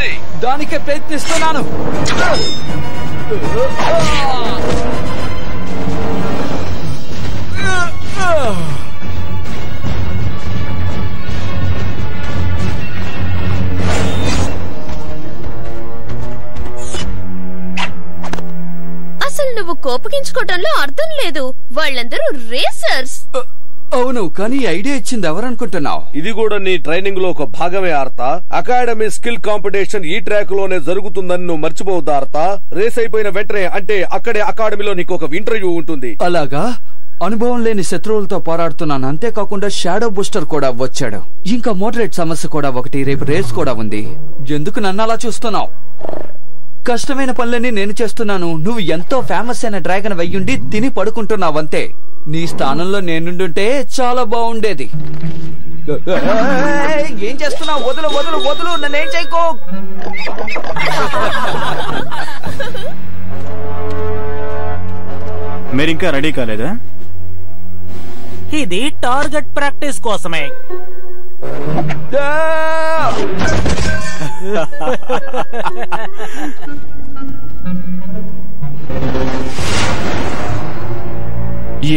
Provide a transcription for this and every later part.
చేయాలి. దానికే ప్రయత్నిస్తున్నాను. అసలు నువ్వు కోపగించుకోవటంలో అర్థం లేదు. వాళ్ళందరూ రేసర్స్. అవును, కానీ ఐడియా ఇచ్చింది ఎవరనుకుంటున్నావు? ఇది కూడా నీ ట్రైనింగ్ లో ఒక భాగమే ఆర్తా. అకాడమీ స్కిల్ కాంపిటీషన్ ఈ ట్రాక్ లోనే జరుగుతుందని నువ్వు మర్చిపోవద్దు ఆర్తా. రేస్ అయిపోయిన వెంటనే అంటే అక్కడే అకాడమీలో నీకు ఒక ఇంటర్వ్యూ ఉంటుంది. అలాగా? అనుభవం లేని శత్రువులతో పోరాడుతున్నాను. అంతేకాకుండా షాడో బూస్టర్ కూడా వచ్చాడు. ఇంకా మోడరేట్ సమస్య కూడా ఒకటి. రేపు రేస్ కూడా ఉంది. ఎందుకు నన్ను అలా చూస్తున్నావు? కష్టమైన పనులన్నీ నేను చేస్తున్నాను. నువ్వు ఎంతో ఫేమస్ అయిన డ్రాగన్ వెయ్యుండి తిని పడుకుంటున్నావంతే. నీ స్థానంలో నేనుండుంటే చాలా బాగుండేది. ఏం చేస్తున్నావు? వదులు వదులు వదులు, నన్నేం చేయకో. మీరింకా రెడీ కాలేదా? ఇది టార్గెట్ ప్రాక్టీస్ కోసమే.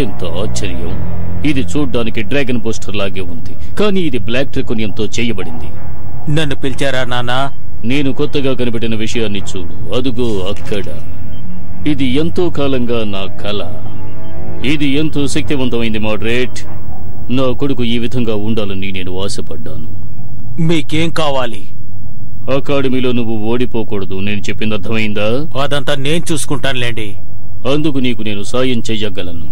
ఎంత ఆశ్చర్యం! ఇది చూడ్డానికి డ్రాగన్ బూస్టర్ లాగే ఉంది, కానీ ఇది బ్లాక్ ట్రికోనియంతో చేయబడింది. నన్ను పిలిచారా నాన్నా? నేను కొత్తగా కనిపెట్టిన విషయాన్ని చూడు. అదుగో అక్కడ. ఇది ఎంతో కాలంగా నా కల. ఇది ఎంతో శక్తివంతమైంది మోడరేట్. నా కొడుకు ఈ విధంగా ఉండాలని నేను ఆశపడ్డాను. మీకేం కావాలి? అకాడమీలో నువ్వు ఓడిపోకూడదు. నేను చెప్పింది అర్థమైందా? అదంతా నేను చూసుకుంటానులేండి. అందుకు నీకు నేను సాయం చెయ్యగలను.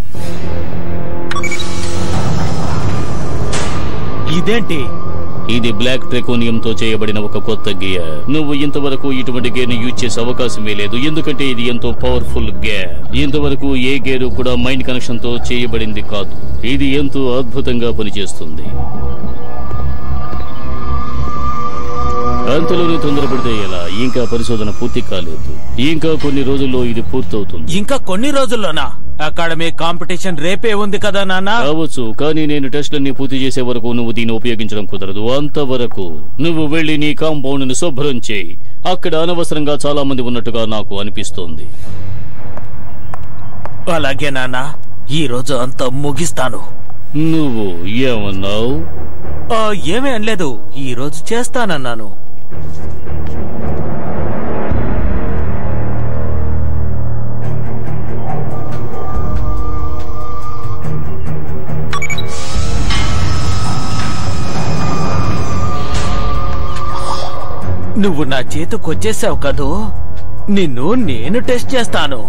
ఇదేంటి? ఇది బ్లాక్ ట్రెకోనియంతో చేయబడిన ఒక కొత్త గేర్. నువ్వు ఇంతవరకు ఇటువంటి గేర్ ని యూజ్ చేసే అవకాశమే లేదు, ఎందుకంటే ఇది ఎంతో పవర్ఫుల్ గేర్. ఇంతవరకు ఏ గేరు కూడా మైండ్ కనెక్షన్ తో చేయబడింది కాదు. ఇది ఎంతో అద్భుతంగా పనిచేస్తుంది. అంతలోనే తొందరపడితే ఎలా? ఇంకా పరిశోధన పూర్తి కాలేదు. ఇంకా కొన్ని రోజుల్లో ఇది పూర్తవుతుంది. ఇంకా కొన్ని రోజుల్లోనా? అకాడమీ కాంపిటీషన్ రేపే ఉంది కదా నాన్న? కావచ్చు, కానీ నేను టెస్ట్లన్నీ పూర్తి చేసే వరకు నువ్వు దీన్ని ఉపయోగించడం కుదరదు. అంతవరకు నువ్వు వెళ్లి నీ కాంపౌండ్ ని శుభ్రం చేయి. అక్కడ అనవసరంగా చాలా మంది ఉన్నట్టుగా నాకు అనిపిస్తోంది. అలాగే నాన్న, ఈ రోజు అంతా ముగిస్తాను. నువ్వు ఏమన్నావు? ఏమీ అనలేదు. ఈ రోజు చేస్తానన్నాను. నువ్వు నా చేతికొచ్చేసావు కదూ. నిన్ను నేను టెస్ట్ చేస్తాను.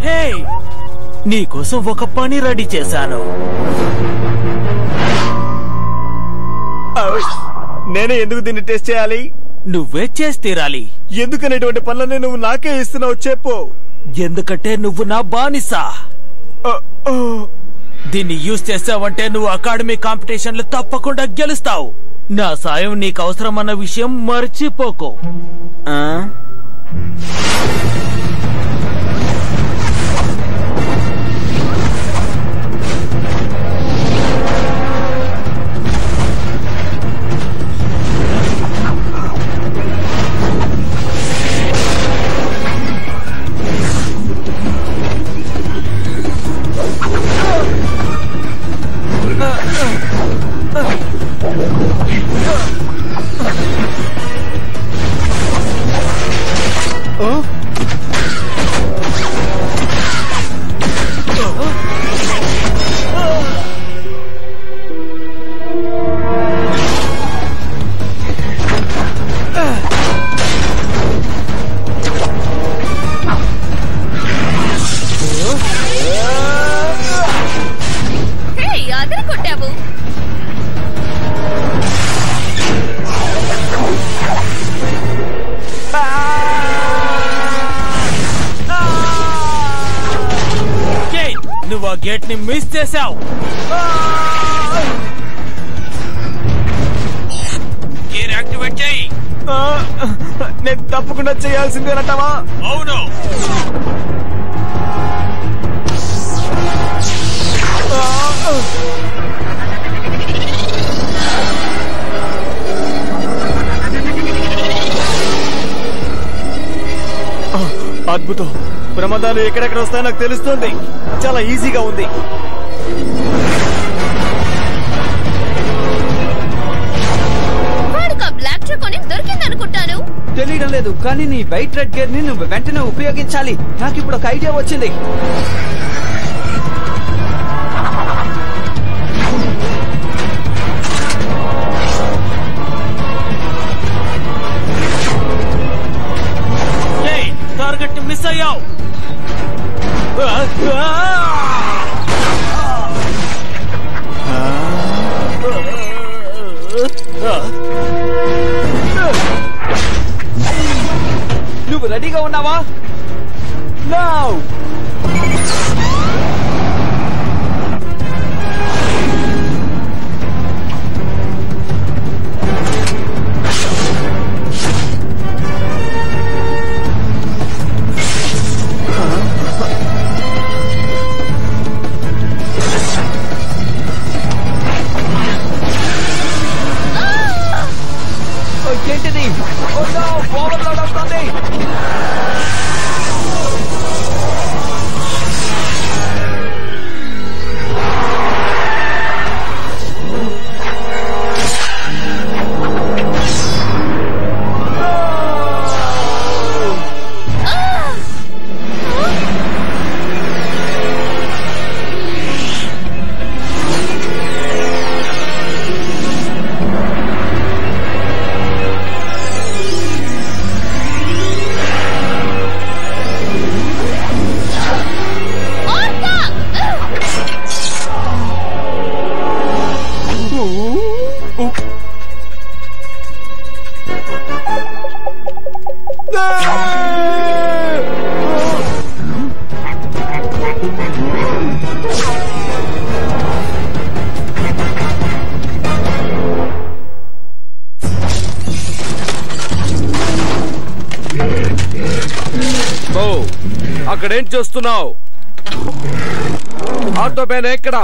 హే, నీకోసం ఒక పని రెడీ చేశాను. నేనే ఎందుకు దీన్ని టెస్ట్ చేయాలి? నువ్వే చేసి తీరాలి. ఎందుకనేటువంటి పనులన్నీ నువ్వు నాకే ఇస్తున్నావు చెప్పు. ఎందుకంటే నువ్వు నా బానిసా. దీన్ని యూజ్ చేసావంటే నువ్వు అకాడమీ కాంపిటీషన్లు తప్పకుండా గెలుస్తావు. నా సాయం నీకు అవసరమన్న విషయం మర్చిపోకు. నువ్వు ఆ గేట్ ని మిస్ చేశావు. గేర్ యాక్టివేట్ చేయి. నేను తప్పకుండా చేయాల్సిందేనంటావా? అవును. అద్భుతం. ప్రమాదాలు ఎక్కడెక్కడ వస్తాయో నాకు తెలుస్తుంది. చాలా ఈజీగా ఉంది. వాడికి ఆ బ్లాక్ ట్రెకోనియం దొరికిందనుకుంటాను. తెలియడం లేదు, కానీ నీ వైట్ రెడ్ గేర్ ని నువ్వు వెంటనే ఉపయోగించాలి. నాకు ఇప్పుడు ఒక ఐడియా వచ్చింది. టార్గెట్ మిస్ అయ్యావు. నువ్వు రెడీగా ఉన్నావా? నౌ ఏంటిది? ఓవర్లోడ్ అవుతుంది. అక్కడేం చేస్తున్నావు? ఆటోపైన ఎక్కడా?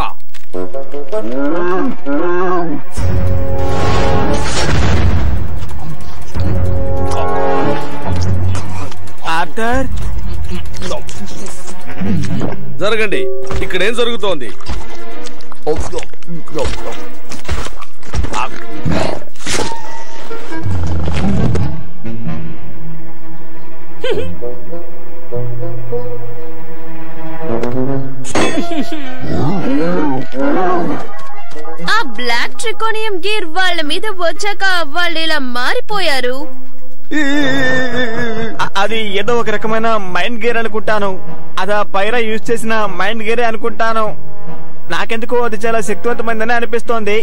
ఆర్థర్, జరగండి. ఇక్కడేం జరుగుతోంది? ఆ బ్లాక్ ట్రికోనియం గేర్ వాళ్ళ మీద వచ్చాక వాళ్ళు ఇలా మారిపోయారు. అది ఏదో ఒక రకమైన మైండ్ గేర్ అనుకుంటాను. అదా పైరా యూజ్ చేసిన మైండ్ గేరే అనుకుంటాను. నాకెందుకో అది చాలా శక్తివంతమైందని అనిపిస్తోంది.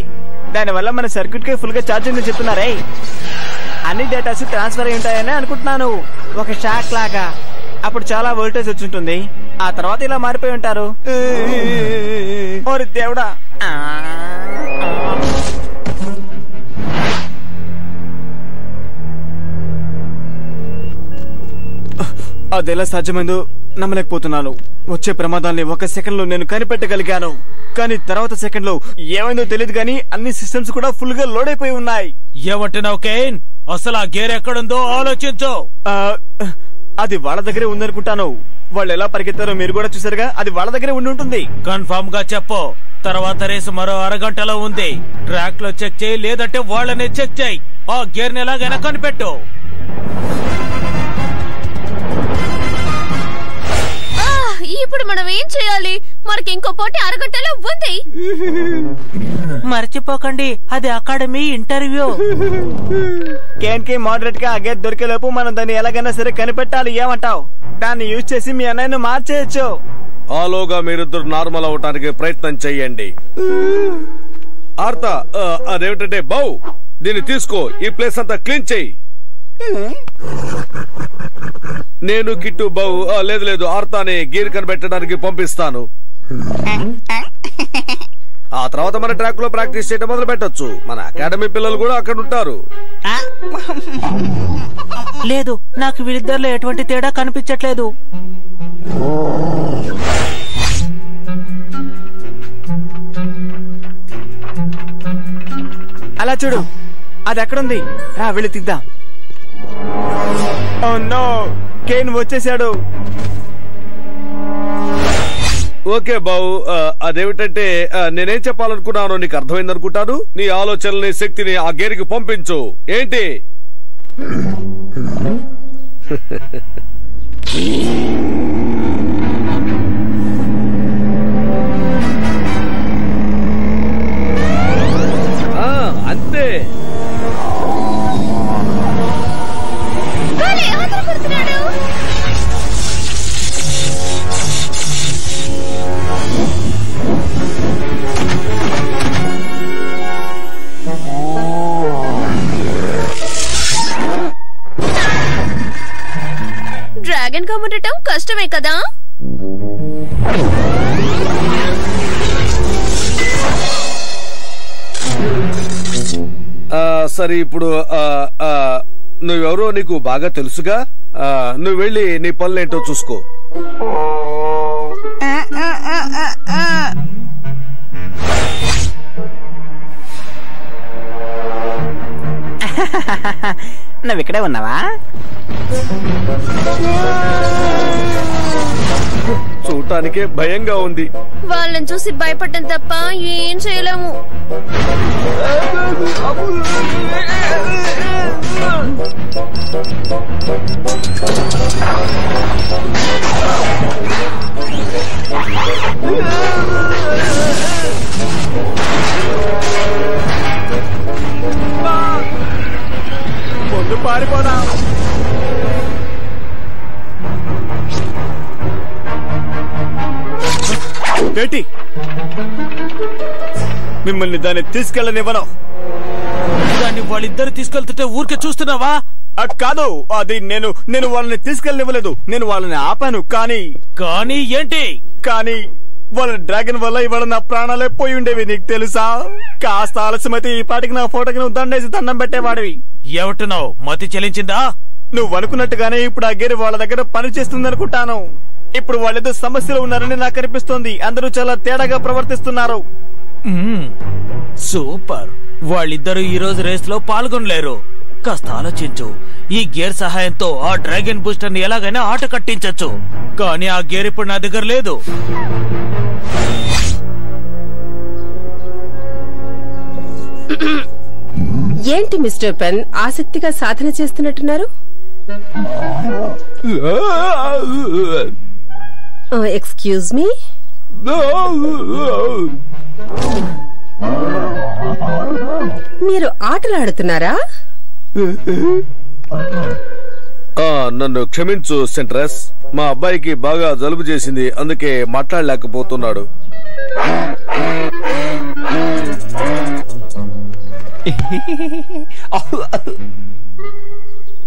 దానివల్ల మన సర్క్యూట్ కి ఫుల్ గా ఛార్జ్ ఉందని చెప్తున్నారే. అన్ని డేటాస్ ట్రాన్స్ఫర్ అయి ఉంటాయని అనుకుంటున్నాను, ఒక షాక్ లాగా. అప్పుడు చాలా వోల్టేజ్ వచ్చి ఉంటుంది. ఆ తర్వాత ఇలా మారిపోయి ఉంటారు. ఓరి దేవుడా! అదెలా సాధ్యమైందో నమ్మలేకపోతున్నాను. వచ్చే ప్రమాదాల్ని ఒక సెకండ్ లో నేను కనిపెట్టగలిగాను. కానీ తర్వాత సెకండ్ లో ఏమైందో తెలియదు కానీ అన్ని సిస్టమ్స్ కూడా ఫుల్ గా లోడ్ అయిపోయి ఉన్నాయి. ఏమంటున్నావు కేన్? అసలు ఆ గేర్ ఎక్కడుందో ఆలోచించు. అది వాళ్ళ దగ్గరే ఉందనుకుంటాను. వాళ్ళు ఎలా పరిగెత్తారో మీరు కూడా చూసారుగా. అది వాళ్ళ దగ్గరే ఉండి ఉంటుంది. కన్ఫర్మ్ గా చెప్పు. తర్వాత రేసు మరో అరగంటలో ఉంది. ట్రాక్ లో చెక్ చేయి, లేదంటే వాళ్ళనే చెక్ చేయి. ఆ గేర్ ని ఎలాగైనా కనిపెట్టు. ఇప్పుడు మనం ఏం చేయాలి? మనకి ఇంకో పోటీ అరగంటలో ఉంది. మర్చిపోకండి, అది అకాడమీ ఇంటర్వ్యూ. కేన్ కి మోడరేట్ గా ఆ గేర్ దొరికేలోపు మనం దాన్ని ఎలాగైనా సరే కనిపెట్టాలి. ఏమంటావు? దాన్ని యూజ్ చేసి మీ అన్నయ్యను మార్చేయచ్చు. ఆలోగా మీరిద్దరు నార్మల్ అవటానికి ప్రయత్నం చెయ్యండి. ఆర్త, అదేమిటంటే బౌ, దీన్ని తీసుకో. ఈ ప్లేస్ అంతా క్లీన్ చెయ్యి. నేను కిట్టు బౌ లేదు ఆర్తాని గీర్ కనిపెట్టడానికి పంపిస్తాను. ఆ తర్వాత మన ట్రాక్ లో ప్రాక్టీస్ చేయడం మొదలు పెట్టొచ్చు. మన అకాడమీ పిల్లలు కూడా అక్కడ ఉంటారు. లేదు, నాకు వీళ్ళిద్దరిలో ఎటువంటి తేడా కనిపించట్లేదు. అలా చూడు, అది ఎక్కడుంది. రా వెళ్ళి తీద్దాం. ఓ నో, కేన్ వచ్చేసాడు. ఓకే బావు, అదేమిటంటే నేనేం చెప్పాలనుకున్నానో నీకు అర్థమైందనుకుంటాను. నీ ఆలోచనల్ని శక్తిని ఆ గేరుకి పంపించు. ఏంటి? అంతే. డ్రాగన్ గా ఉండటం కష్టమే కదా. సరే, ఇప్పుడు నువ్వెవరో నీకు బాగా తెలుసుగా. నువ్వు వెళ్ళి నీ పనులేంటో చూసుకో. నువ్వు ఇక్కడే ఉన్నావా? చూడటానికే భయంగా ఉంది. వాళ్ళని చూసి భయపడటం తప్ప ఏం చేయలేము. ముందు పారిపోదా. బేటీ, మిమ్మల్ని దాన్ని తీసుకెళ్ళనివ్వను. దాన్ని వాళ్ళిద్దరు తీసుకెళ్తుంటే ఊరికే చూస్తున్నావా? కాదు, అది నేను వాళ్ళని తీసుకెళ్ళనివ్వలేదు. నేను వాళ్ళని ఆపాను. కానీ ఏంటి? కానీ వాళ్ళ డ్రాగన్ వల్ల ఇవాళ నా ప్రాణాలే పోయి ఉండేవి. నీకు తెలుసా? కాస్త ఆలస్యమైతే ఈ పాటికి నా ఫోటోకి నువ్వు దండేసి దండం పెట్టేవాడివి. ఏమంటున్నావు? మతి చెల్లించిందా? నువ్వు అనుకున్నట్టుగానే ఇప్పుడు ఆ గేరు వాళ్ళ దగ్గర పని చేస్తుంది అనుకుంటాను. ఇప్పుడు వాళ్ళేదో సమస్యలో ఉన్నారని నాకు అనిపిస్తోంది. అందరూ చాలా తేడాగా ప్రవర్తిస్తున్నారు. సూపర్. వాళ్ళిద్దరూ ఈ రోజు రేస్ లో పాల్గొనలేరు. కాస్త ఆలోచించు. ఈ గేర్ సహాయంతో ఆ డ్రాగన్ బూస్టర్ ని ఎలాగైనా ఆట కట్టించచ్చు. కానీ ఆ గేర్ ఇప్పుడు నా దగ్గర లేదు. ఏంటి మిస్టర్ పెన్, ఆసక్తిగా సాధన చేస్తున్నట్టున్నారు? Excuse me. మీరు ఆటలాడుతున్నారా? నన్ను క్షమించు సెంట్రస్. మా అబ్బాయికి బాగా జలుబు చేసింది, అందుకే మాట్లాడలేకపోతున్నాడు.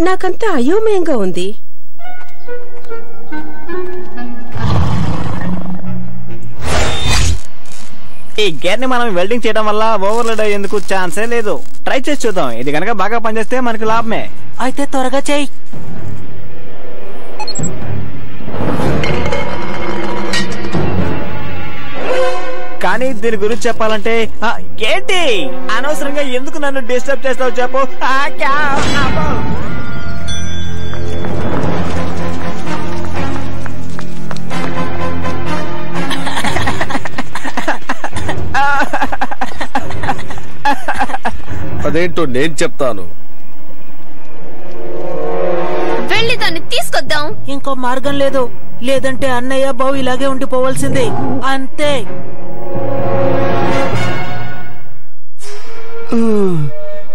నాకంతా అయోమయంగా ఉంది. ఈ గేర్ ని మనం వెల్డింగ్ చేయడం వల్ల ఓవర్లోడ్ అయ్యేందుకు ఛాన్సే లేదు. ట్రై చేసి చూద్దాం. ఇది కనుక బాగా పనిచేస్తే మనకి లాభమే. అయితే త్వరగా చెయ్యి. కానీ దీని గురించి చెప్పాలంటే ఏంటి అనవసరంగా ఎందుకు నన్ను డిస్టర్బ్ చేస్తావు చెప్పు. అదేంటో నేను చెప్తాను. వెళ్ళి దాన్ని తీసుకొద్దాం. ఇంకో మార్గం లేదు. లేదంటే అన్నయ్య బావు ఇలాగే ఉండిపోవాల్సిందే. అంతే.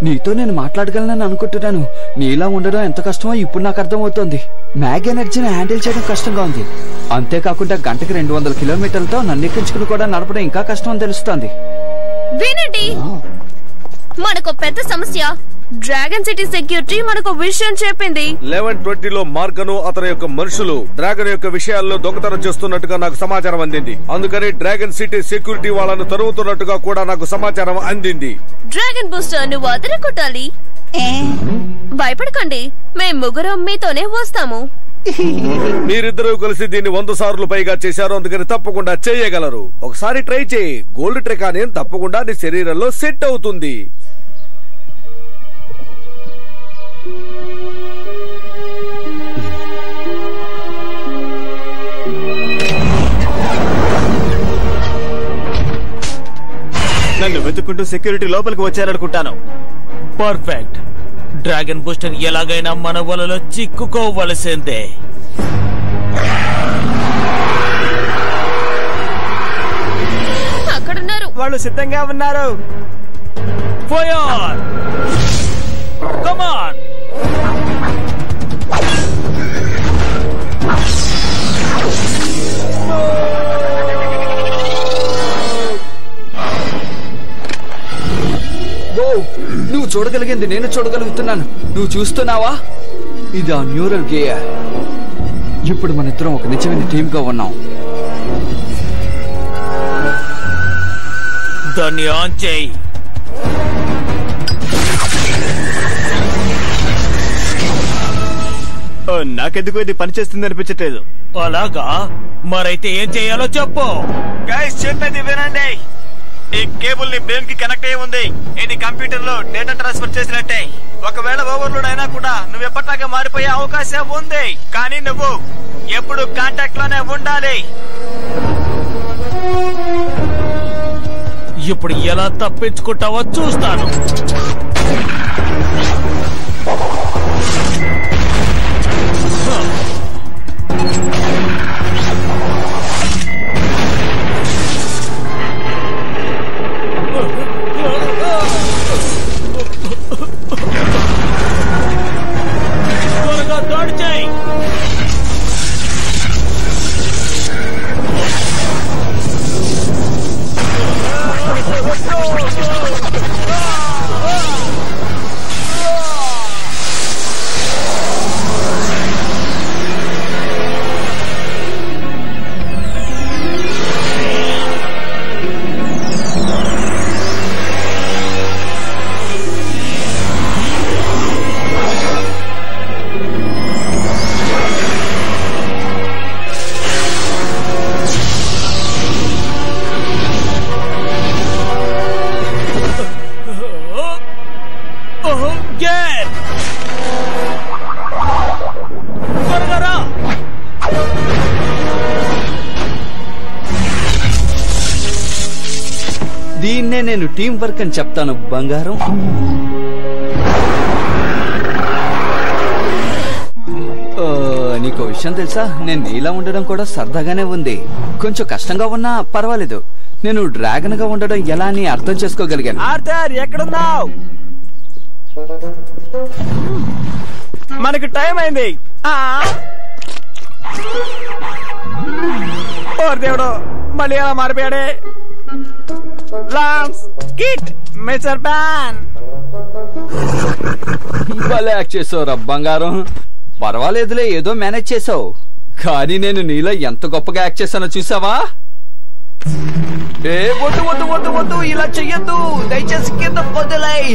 నీతో నేను మాట్లాడగలనని అనుకుంటున్నాను. నీలా ఉండడం ఎంత కష్టమో ఇప్పుడు నాకు అర్థమవుతోంది. మ్యాగ్ ఎనర్జీని హ్యాండిల్ చేయడం కష్టంగా ఉంది. అంతేకాకుండా గంటకి 200 కిలోమీటర్లతో నన్ను ఎక్కించుకుని కూడా నడపడం ఇంకా కష్టం అని తెలుస్తోంది. వినండి, మనకు పెద్ద సమస్య. డ్రాగన్ సిటీ సెక్యూరిటీ మనకు విషయం చెప్పింది. 11:20లో మార్గను అతని యొక్క మనుషులు డ్రాగన్ యొక్క విషయాల్లో దొంగతనం చేస్తున్నట్టుగా నాకు సమాచారం అందింది. అందుకని డ్రాగన్ సిటీ సెక్యూరిటీ వాళ్ళను తరుముతున్నట్టుగా కూడా నాకు సమాచారం అందింది. డ్రాగన్ బూస్టర్ నువ్వు అదరగొట్టాలి. భయపడకండి, మేం ముగ్గురం మీతోనే వస్తాము. మీరిద్దరూ కలిసి దీన్ని 100 సార్లు పైగా చేశారు. అందుకని తప్పకుండా చేయగలరు. ఒకసారి ట్రై చేయి. గోల్డ్ ట్రికానియం తప్పకుండా నీ శరీరంలో సెట్ అవుతుంది. చేసుకుంటూ సెక్యూరిటీ లోపలికి వచ్చారనుకుంటాను. పర్ఫెక్ట్. డ్రాగన్ బూస్టర్ ఎలాగైనా మన వలలో చిక్కుకోవలసిందే. అక్కడున్నారు. వాళ్ళు సిద్ధంగా ఉన్నారు. ఫైర్! Come on! నువ్వు చూడగలిగింది నేను చూడగలుగుతున్నాను. నువ్వు చూస్తున్నావా? ఇది ఆ న్యూరల్ గేయర్. ఇప్పుడు మన ఇద్దరం ఒక నిజమైన టీమ్ గా ఉన్నాం. దాన్ని ఆన్ చేయి. నాకెందుకు ఇది పనిచేస్తుంది అనిపించట్లేదు. అలాగా? మరైతే ఏం చేయాలో చెప్పు. గైస్ చెప్పేది వినండి. ఈ కేబుల్ ని బ్రెయిన్ కి కనెక్ట్ అయ్యి ఉంది. ఇది కంప్యూటర్ లో డేటా ట్రాన్స్ఫర్ చేసినట్టే. ఒకవేళ ఓవర్లోడ్ అయినా కూడా నువ్వు ఎప్పటిలాగా మారిపోయే అవకాశం ఉంది. కానీ నువ్వు ఎప్పుడు కాంటాక్ట్ లోనే ఉండాలి. ఇప్పుడు ఎలా తప్పించుకుంటావో చూస్తాను. త్వరగా దాడి చేయి. దీన్నే నేను టీం వర్క్ అని చెప్తాను బంగారం. నీకో విషయం తెలుసా? నేను నీలా ఉండడం కూడా సరదాగానే ఉంది. కొంచెం కష్టంగా ఉన్నా పర్వాలేదు. నేను డ్రాగన్ గా ఉండడం ఎలా అని అర్థం చేసుకోగలిగాను. ఆర్థర్ ఎక్కడున్నావు? మనకి టైం అయింది. ఓర్ దేవుడు, మళ్ళీ ఎలా మారిపోయాడే. లాన్స్ కిట్ మిస్టర్ పాన్. భలే యాక్ట్ చేసావురా బంగారం. పర్వాలేదులే, ఏదో మేనేజ్ చేసావు. కానీ నేను నీలో ఎంత గొప్పగా యాక్ట్ చేశానో చూసావా? ఏ వద్దు వద్దు వద్దు వద్దు, ఇలా చెయ్యొద్దు దయచేసి, కింద వదిలేయ్.